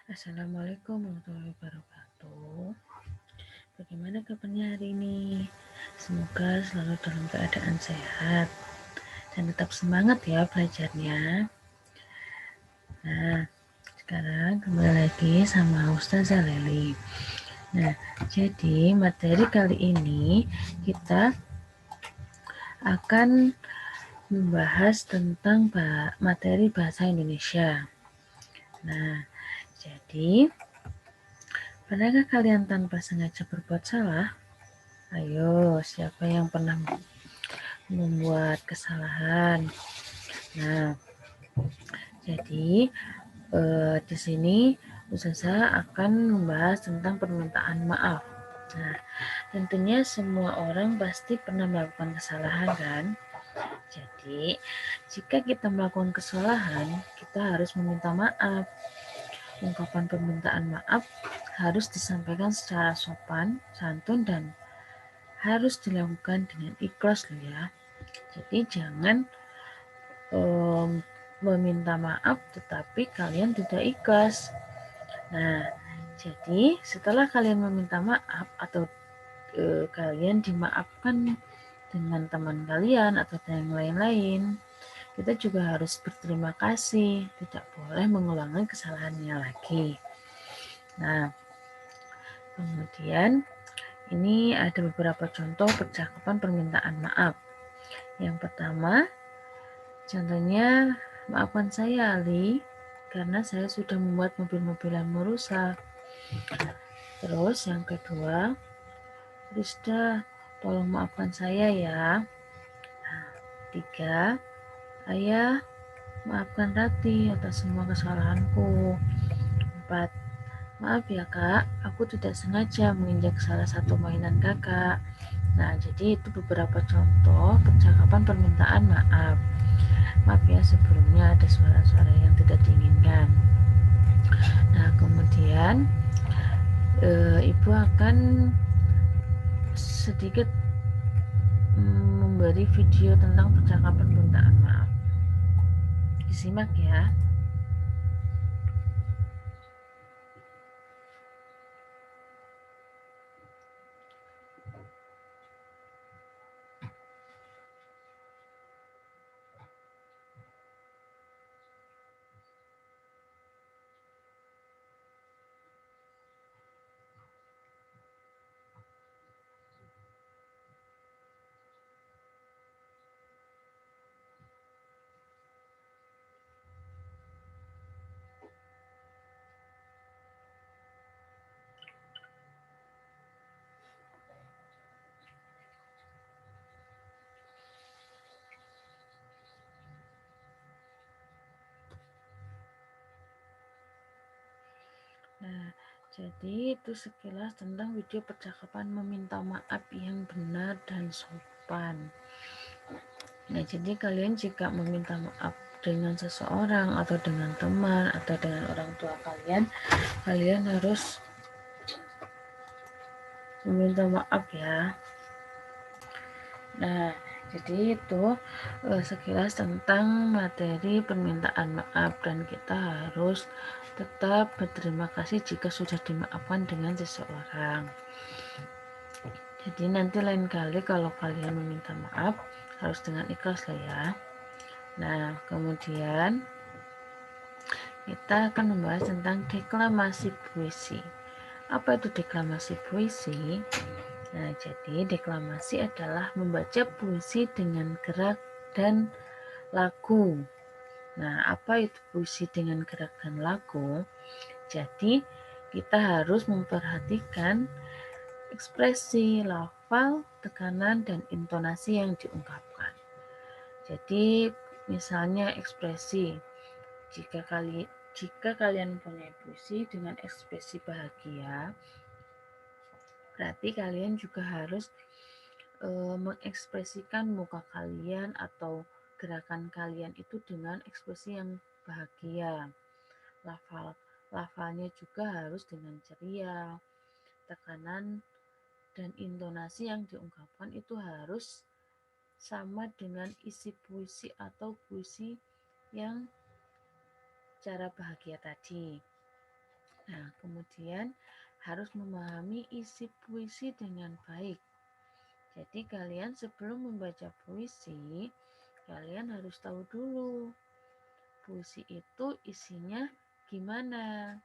Assalamualaikum warahmatullahi wabarakatuh. Bagaimana kabarnya hari ini? Semoga selalu dalam keadaan sehat dan tetap semangat ya belajarnya. Nah, sekarang kembali lagi sama Ustazah Leli. Nah, jadi materi kali ini kita akan membahas tentang materi bahasa Indonesia. Nah, jadi pernahkah kalian tanpa sengaja berbuat salah? Ayo, siapa yang pernah membuat kesalahan? Nah, jadi di sini Ustazah akan membahas tentang permintaan maaf. Nah, tentunya semua orang pasti pernah melakukan kesalahan kan? Jadi, jika kita melakukan kesalahan, kita harus meminta maaf. Ungkapan permintaan maaf harus disampaikan secara sopan, santun, dan harus dilakukan dengan ikhlas loh ya. Jadi jangan meminta maaf tetapi kalian tidak ikhlas. Nah, jadi setelah kalian meminta maaf atau kalian dimaafkan dengan teman kalian atau yang lain-lain, kita juga harus berterima kasih, tidak boleh mengulangi kesalahannya lagi. Nah, kemudian ini ada beberapa contoh percakapan permintaan maaf. Yang pertama, contohnya, maafkan saya Ali, karena saya sudah membuat mobil-mobilanmu rusak. Terus yang kedua, Rizda, tolong maafkan saya ya. Tiga, Ayah, maafkan Rati atas semua kesalahanku. Empat, maaf ya kak, aku tidak sengaja menginjak salah satu mainan kakak. Nah, jadi itu beberapa contoh percakapan permintaan maaf. Maaf ya sebelumnya ada suara-suara yang tidak diinginkan. Nah, kemudian Ibu akan sedikit memberi video tentang percakapan permintaan maaf. Disimak ya. Nah, jadi itu sekilas tentang video percakapan meminta maaf yang benar dan sopan. Nah, jadi kalian jika meminta maaf dengan seseorang atau dengan teman atau dengan orang tua kalian, kalian harus meminta maaf ya. Nah, jadi itu sekilas tentang materi permintaan maaf, dan kita harus tetap berterima kasih jika sudah dimaafkan dengan seseorang. Jadi nanti lain kali kalau kalian meminta maaf harus dengan ikhlas lah ya. Nah, kemudian kita akan membahas tentang deklamasi puisi. Apa itu deklamasi puisi? Nah, jadi deklamasi adalah membaca puisi dengan gerak dan lagu. Nah, apa itu puisi dengan gerak dan lagu? Jadi, kita harus memperhatikan ekspresi, lafal, tekanan, dan intonasi yang diungkapkan. Jadi, misalnya ekspresi, jika kalian punya puisi dengan ekspresi bahagia, berarti kalian juga harus mengekspresikan muka kalian atau gerakan kalian itu dengan ekspresi yang bahagia. Lafalnya juga harus dengan ceria. Tekanan dan intonasi yang diungkapkan itu harus sama dengan isi puisi atau puisi yang cara bahagia tadi. Nah, kemudian harus memahami isi puisi dengan baik. Jadi kalian sebelum membaca puisi, kalian harus tahu dulu puisi itu isinya gimana.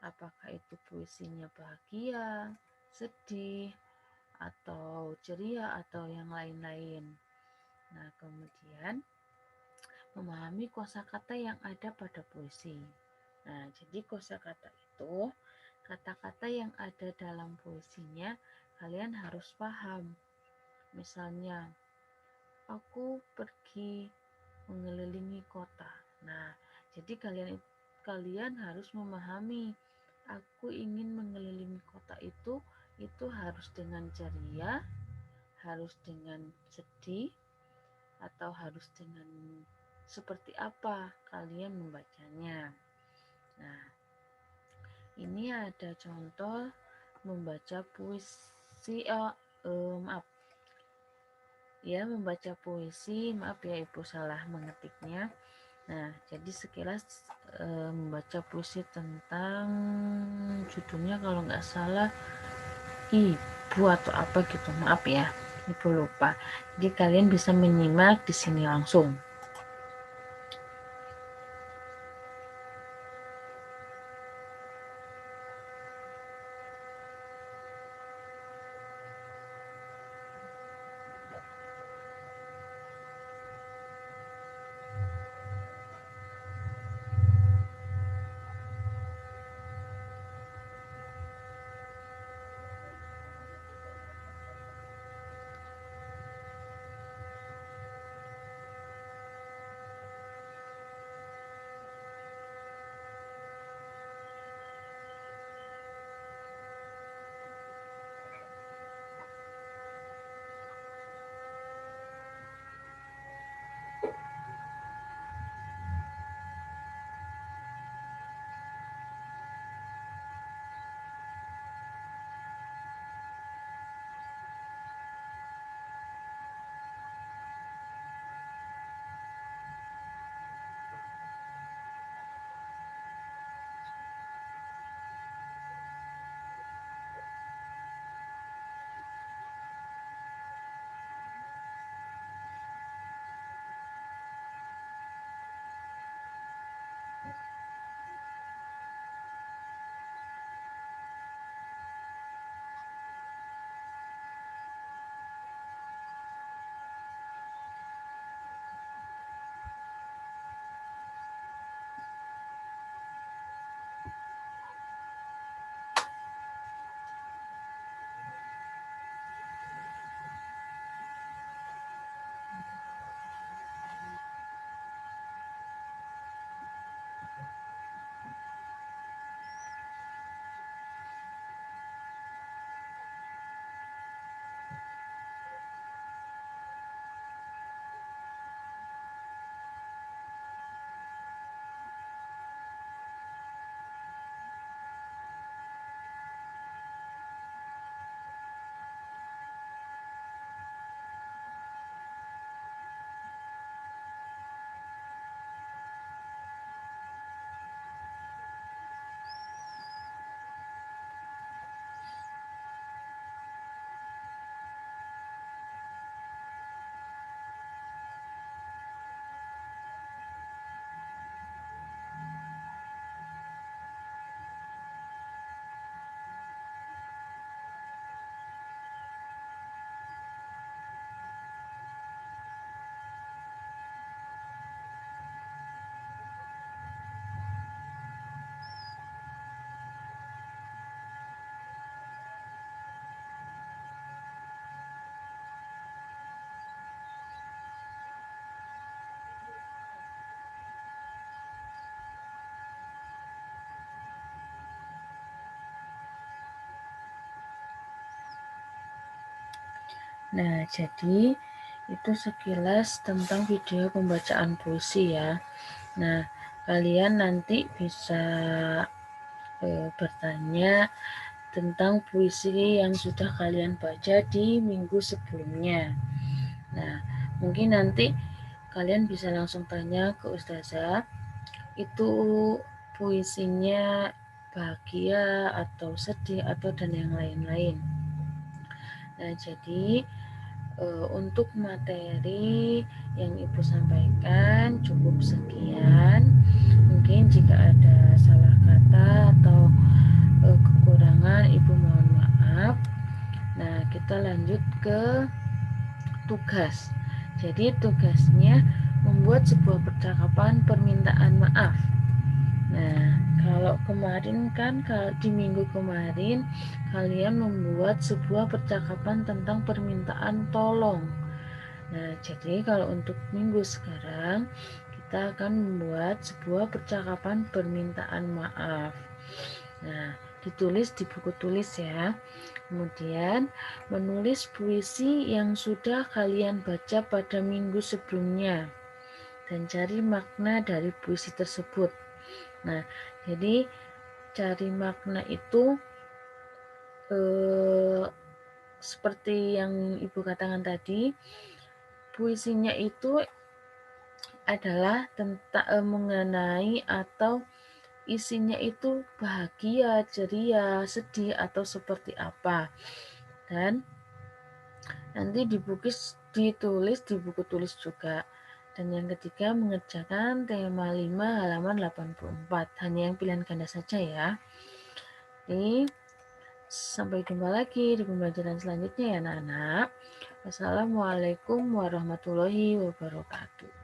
Apakah itu puisinya bahagia, sedih, atau ceria, atau yang lain-lain. Nah, kemudian memahami kosakata yang ada pada puisi. Nah, jadi kosakata itu kata-kata yang ada dalam puisinya kalian harus paham. Misalnya, aku pergi mengelilingi kota. Nah, jadi kalian harus memahami aku ingin mengelilingi kota itu harus dengan ceria, harus dengan sedih, atau harus dengan seperti apa kalian membacanya. Nah, ini ada contoh membaca puisi, maaf ya, membaca puisi, maaf ya Ibu salah mengetiknya. Nah, jadi sekilas membaca puisi tentang judulnya kalau nggak salah Ibu atau apa gitu, maaf ya, Ibu lupa. Jadi kalian bisa menyimak di sini langsung. Nah, jadi itu sekilas tentang video pembacaan puisi ya. Nah, kalian nanti bisa bertanya tentang puisi yang sudah kalian baca di minggu sebelumnya. Nah, mungkin nanti kalian bisa langsung tanya ke Ustazah, itu puisinya bahagia atau sedih atau dan yang lain-lain. Nah, jadi untuk materi yang Ibu sampaikan cukup sekian. Mungkin jika ada salah kata atau kekurangan, Ibu mohon maaf. Nah, kita lanjut ke tugas. Jadi tugasnya membuat sebuah percakapan permintaan maaf. Nah, kalau kemarin kan di minggu kemarin kalian membuat sebuah percakapan tentang permintaan tolong. Nah, jadi kalau untuk minggu sekarang kita akan membuat sebuah percakapan permintaan maaf. Nah, ditulis di buku tulis ya. Kemudian menulis puisi yang sudah kalian baca pada minggu sebelumnya dan cari makna dari puisi tersebut. Nah, jadi cari makna itu seperti yang Ibu katakan tadi, puisinya itu adalah tentang mengenai atau isinya itu bahagia, ceria, sedih atau seperti apa. Dan nanti ditulis di buku tulis juga. Dan yang ketiga mengerjakan tema 5 halaman 84. Hanya yang pilihan ganda saja ya. Jadi sampai jumpa lagi di pembelajaran selanjutnya ya anak-anak. Wassalamualaikum warahmatullahi wabarakatuh.